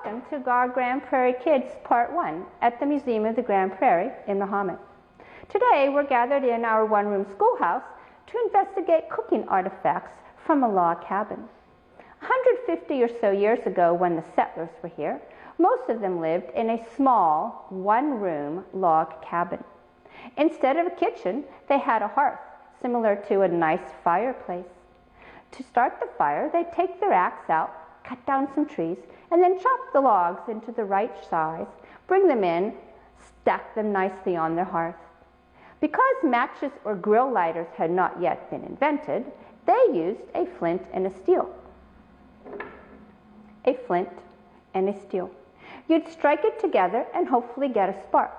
welcome to our Grand Prairie Kids Part 1 at the Museum of the Grand Prairie in Mahomet. Today we're gathered in our one-room schoolhouse to investigate cooking artifacts from a log cabin. 150 or so years ago, when the settlers were here, most of them lived in a small one-room log cabin. Instead of a kitchen, they had a hearth, similar to a nice fireplace. To start the fire, they'd take their axe out, cut down some trees, and then chop the logs into the right size, bring them in, stack them nicely on their hearth. Because matches or grill lighters had not yet been invented, they used a flint and a steel. A flint and a steel. You'd strike it together and hopefully get a spark.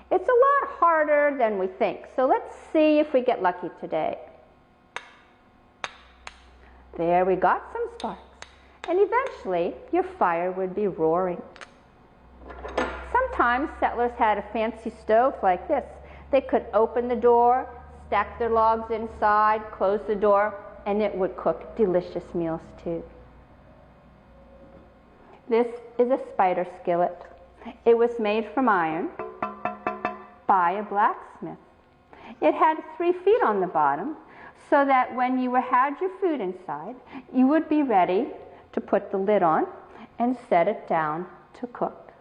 It's a lot harder than we think, so let's see if we get lucky today. There, we got some sparks. And eventually, your fire would be roaring. Sometimes settlers had a fancy stove like this. They could open the door, stack their logs inside, close the door, and it would cook delicious meals too. This is a spider skillet. It was made from iron by a blacksmith. It had 3 feet on the bottom, so that when you had your food inside, you would be ready to put the lid on and set it down to cook.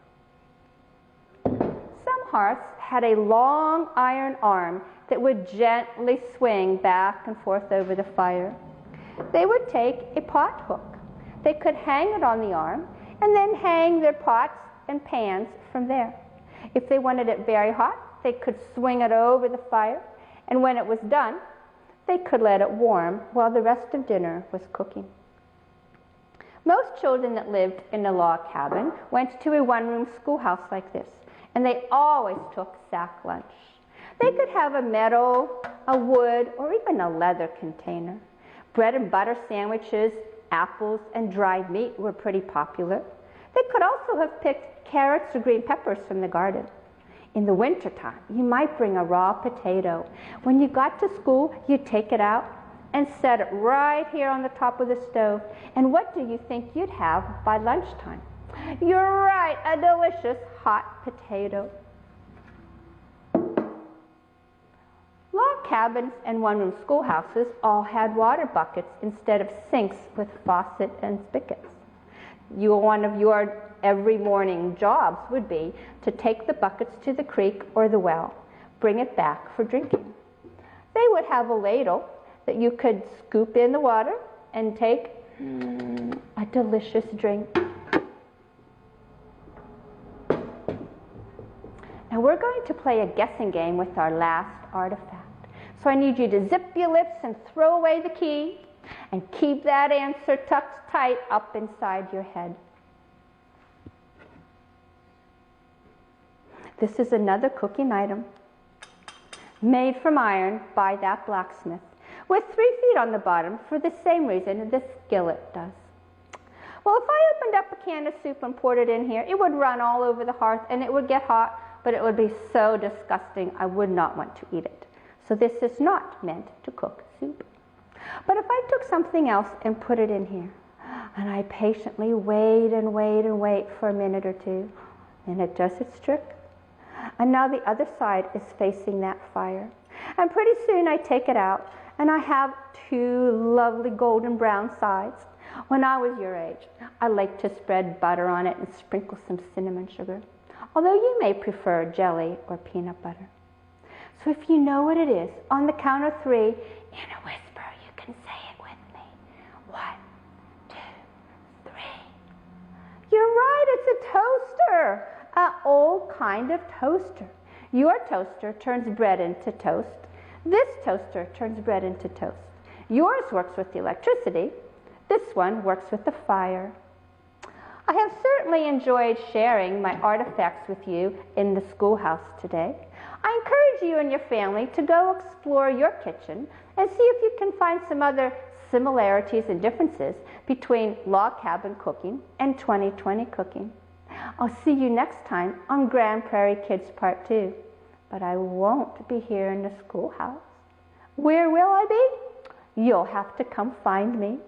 Some hearths had a long iron arm that would gently swing back and forth over the fire. They would take a pot hook. They could hang it on the arm and then hang their pots and pans from there. If they wanted it very hot, they could swing it over the fire, and when it was done, they could let it warm while the rest of dinner was cooking. Most children that lived in a log cabin went to a one-room schoolhouse like this, and they always took sack lunch. They could have a metal, a wood, or even a leather container. Bread and butter sandwiches, apples, and dried meat were pretty popular. They could also have picked carrots or green peppers from the garden. In the wintertime, you might bring a raw potato. When you got to school, you'd take it out and set it right here on the top of the stove. And what do you think you'd have by lunchtime? You're right, a delicious hot potato. Log cabins and one-room schoolhouses all had water buckets instead of sinks with faucet and spigots. One of your every morning jobs would be to take the buckets to the creek or the well, bring it back for drinking. They would have a ladle that you could scoop in the water and take a delicious drink. Now we're going to play a guessing game with our last artifact. So I need you to zip your lips and throw away the key and keep that answer tucked tight up inside your head. This is another cooking item made from iron by that blacksmith, with 3 feet on the bottom for the same reason the skillet does. Well, if I opened up a can of soup and poured it in here, it would run all over the hearth and it would get hot, but it would be so disgusting I would not want to eat it. So this is not meant to cook soup. But if I took something else and put it in here, and I patiently wait and wait and wait for a minute or two, and it does its trick, and now the other side is facing that fire. And pretty soon I take it out, and I have 2 lovely golden brown sides. When I was your age, I liked to spread butter on it and sprinkle some cinnamon sugar, although you may prefer jelly or peanut butter. So if you know what it is, on the count of 3, in a whisper, you can say it with me. 1, 2, 3. You're right, it's a toaster. An old kind of toaster. Your toaster turns bread into toast. This toaster turns bread into toast. Yours works with the electricity. This one works with the fire. I have certainly enjoyed sharing my artifacts with you in the schoolhouse today. I encourage you and your family to go explore your kitchen and see if you can find some other similarities and differences between log cabin cooking and 2020 cooking. I'll see you next time on Grand Prairie Kids Part 2. But I won't be here in the schoolhouse. Where will I be? You'll have to come find me.